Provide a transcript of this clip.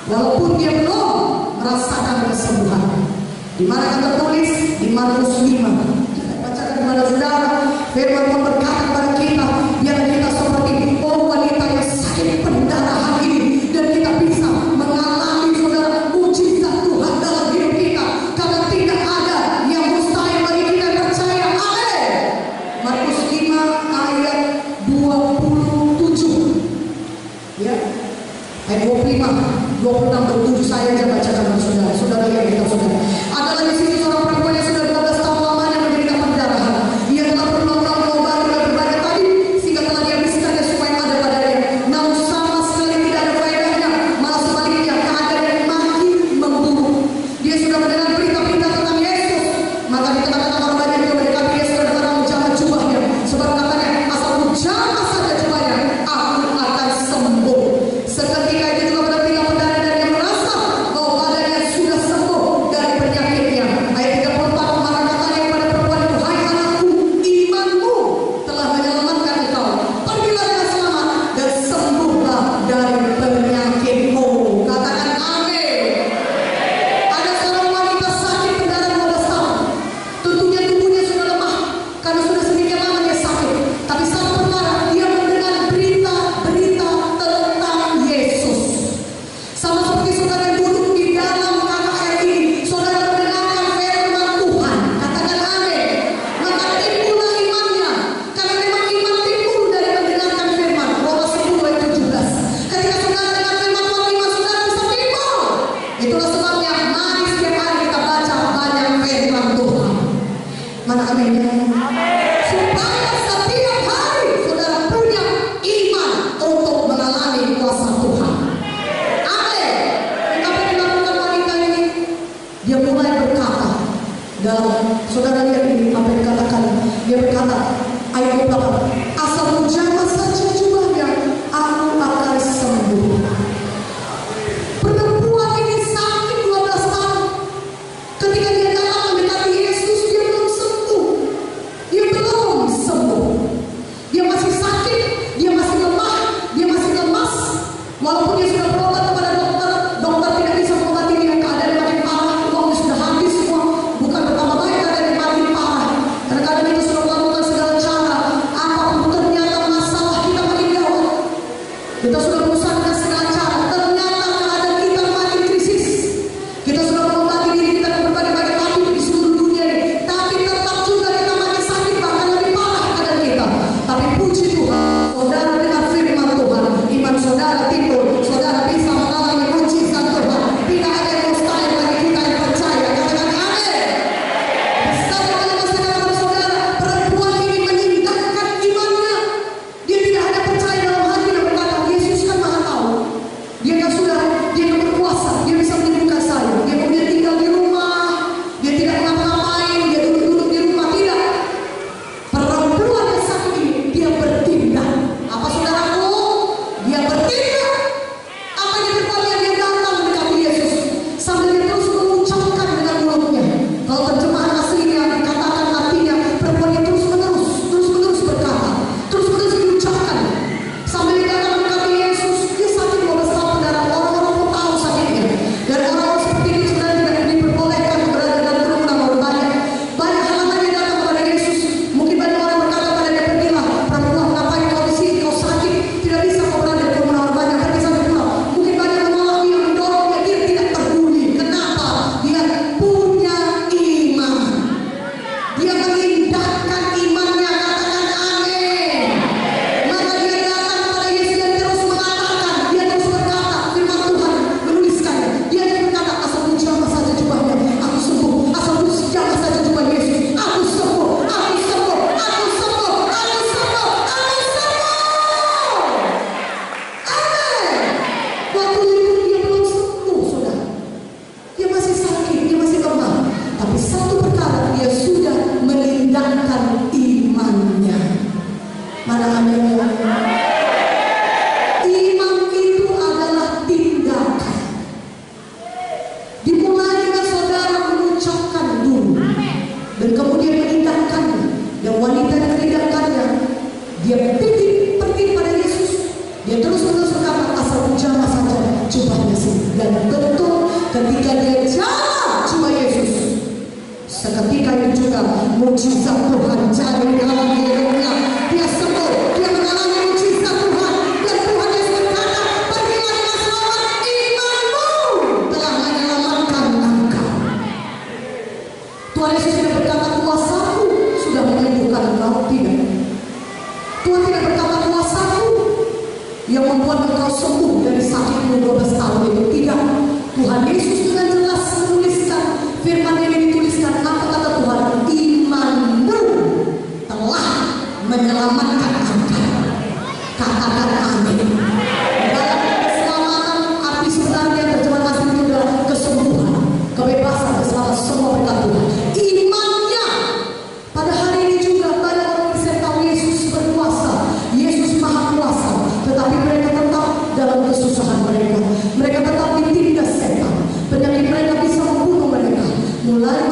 walaupun dia belum merasakan kesembuhan. Di mana kan tertulis di Markus 5. Kita bacakan kepada saudara, firman Tuhan berkata kepada kita, biar kita seperti wanita yang sakit pendarahan ini, dan kita bisa mengalami saudara mujizat Tuhan dalam hidup kita, karena tidak ada yang mustahil bagi kita yang percaya. Amin. Markus 5 ayat 27 ya, ayat 25, 26, 27 saya aja bacakan saudara. Saudara yang kita saudara, adalah di sini seorang perempuan yang sudah 12 tahun lamanya menderita pendarahan. Ia telah berulang-ulang mengobati dan berbagai tadi sehingga telah dihabiskannya supaya ada padanya, namun sama sekali tidak ada faedahnya, malah sebaliknya keadaan yang makin memburuk. Dia sudah mendengar berita-berita tentang Yesus, maka di tengah-tengah orang banyak yang mendekati Yesus dan berkata menjamah jubahnya, sebab katanya, asal menjamah saja jubahnya, aku akan sembuh. Seketika itu juga berhenti pendarahan dan dia merasa bahwa badannya sudah sembuh dari penyakitnya. Ayat 34, maka katanya kepada perempuan itu, hai anakku, imanmu telah menyelamatkan engkau. Pergilah dengan selamat dan sembuhlah dari penyakitmu. Katakan amin. Ada seorang wanita sakit pendarahan 12 tahun. Tentunya tubuhnya sudah lemah karena sudah sedemikian lama dia sakit. Tapi satu perkara, dia mendengar berita-berita tentang Yesus. Sama seperti saudara yang duduk di dalam KKR ini, saudara mendengarkan firman Tuhan. Katakan amin. Maka timbullah imannya, karena memang iman timbul dari mendengarkan firman. Roma 10 ayat 17. Ketika saudara dengar firman Tuhan, iman saudara bisa timbul. Itulah sebabnya mari setiap hari kita baca banyak firman Tuhan. Mana amin? Supaya setiap hari saudara punya iman untuk mengalami kuasa Tuhan. Amin. Tapi dilakukan wanita ini, dia mulai berkata dalam, saudara lihat ini apa yang dikatakan. Dia berkata ayat 28, asal menjamah saja jubahnya, aku akan sembuh. Perempuan ini sakit 12 tahun. Ketika dia datang mendekati Yesus, dia belum sembuh. Dia belum sembuh. Dia masih sakit, dia masih lemah, dia masih lemas. Walaupun dia sudah berobat kepada dokter, dokter tidak bisa mengobati dia. Keadaan makin parah, uangnya sudah habis semua. Bukan bertambah baik, keadaan makin parah. Karena kadang kita sudah melakukan segala cara, apapun ternyata masalah kita makin gawat. Kita sudah berusaha dengan segala cara, ternyata keadaan kita makin krisis. Kita sudah mengobati diri kita ke berbagai-bagai tabib di seluruh dunia ini, tapi tetap juga kita makin sakit, bahkan lebih parah keadaan kita. Tapi puji Tuhan, saudara dengar firman Tuhan, iman saudara timbul, saudara bisa mengalami mujizat Tuhan. Tidak ada yang mustahil bagi kita yang percaya. Katakan amin. Bersama dengan saudara, perempuan ini meninggalkan imannya. Dia tidak hanya percaya dalam hati dan berkata, Yesus kan maha tahu. Dia kan sudah, dia kan berkuasa, dia bisa menyembuhkan saya. Dia kemudian tinggal di rumah, dia tidak ngapa-ngapain, dia duduk-duduk di rumah. Tidak. Perempuan yang sakit ini, dia bertindak. Apa saudaraku? Dia bertindak. Apa yang berbuatnya? Dia datang mendekati Yesus sambil dia terus mengucapkan dengan mulutnya. Kalau terjemahan aslinya dikatakan artinya perempuan itu terus-menerus berkata, terus-menerus diucapkan. Sambil dia datang mendekati Yesus, dia sakit 12 tahun pendarahan. Orang-orang pun tahu sakitnya. Dan orang-orang seperti ini sebenarnya tidak diperbolehkan berada dalam kerumunan orang banyak. Banyak halaman yang datang kepada Yesus. Mungkin banyak orang berkata pada dia, pergilah perempuan, ngapain kau di sini? Kau sakit, tidak bisa kau berada di kerumunan orang banyak. Pergi sampai pulang. Mungkin banyak menolak dia, mendorongnya, dia tidak peduli. Kenapa? Dia punya iman. Dia mengindahkan imannya. Katakan amin. Maka dia datang kepada Yesus dan terus mengatakan, dia terus berkata, firman Tuhan menuliskannya. Dia berkata, asal menjamah saja jubahnya, aku sembuh. Asal menjamah saja jubah Yesus, aku sembuh, aku sembuh, aku sembuh, aku sembuh, aku sembuh. Amin. Waktu itu dia belum sembuh, saudara. Dia masih sakit, dia masih lemah. Tapi satu perkara, dia sudah menindakkan imannya. Mana amin? Iman itu adalah tindakan. Dimulai dengan saudara mengucapkan dulu, dan kemudian menindakkannya. Dan wanita yang menindakkannya, dia pergi pada Yesus. Dia terus berkata, asal menjamah saja jubahnya sini. Dan betul ketika dia jawab cuma Yesus, seketika itu juga mujizat Tuhan jadi dalam hidupnya. Dia sembuh, dia mengalami mujizat Tuhan, dan Tuhan Yesus berkata, pergilah dengan selamat, imanmu telah menyelamatkan engkau. Tuhan Yesus tidak berkata kuasaku sudah menyembuhkan engkau, tidak. Tuhan tidak berkata kuasaku yang membuat engkau sembuh dari sakitmu 12 tahun itu, tidak. Tuhan Yesus dengan jelas menuliskan firman ini, dituliskan kata-kata Tuhan, imanmu telah menyelamatkan engkau. Katakan amin. Dalam keselamatan arti sebenarnya terjemahan asli itu adalah kesembuhan, kebebasan, keselamatan, semua berkat Tuhan. Imannya pada hari ini juga banyak orang bisa tahu Yesus berkuasa, Yesus maha kuasa, tetapi mereka tetap dalam kesusahan mereka. Mereka tetap ditindas setan. Penyakit mereka bisa membunuh mereka. Mulai